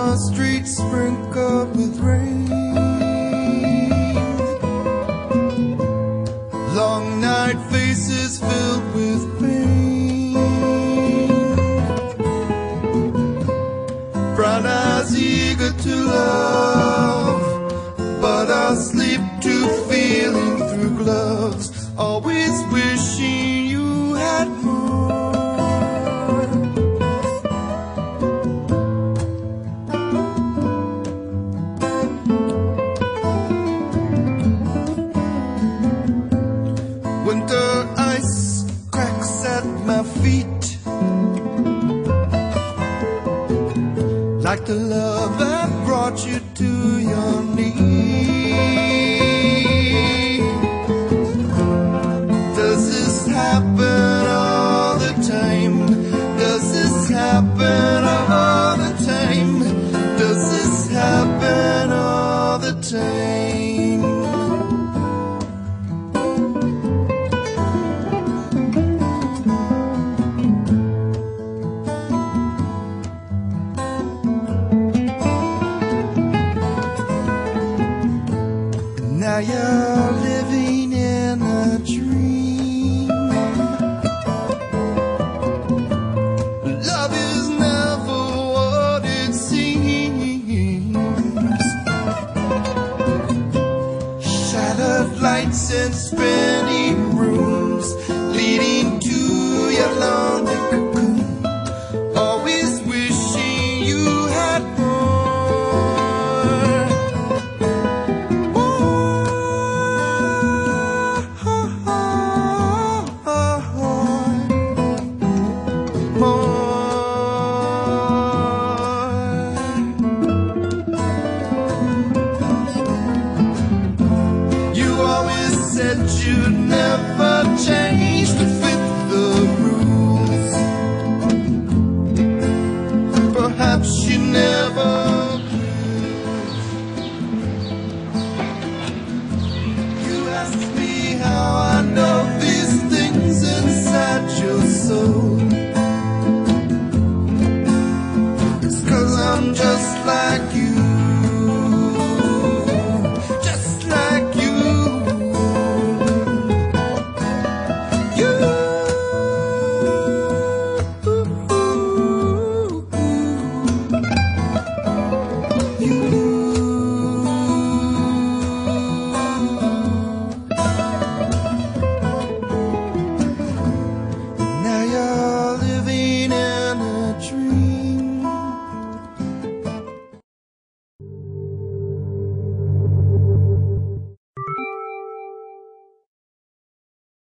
summer streets sprinkled with rain. Long night faces filled with pain. Brown eyes eager to love, but asleep to feeling through gloves. Always wishing you had more. Winter ice cracks at my feet, like the love that brought you to your knees. Does this happen all the time? Does this happen all the time? Does this happen all the time? Now you're living in a dream. Love is never what it seems. Shattered lights and spin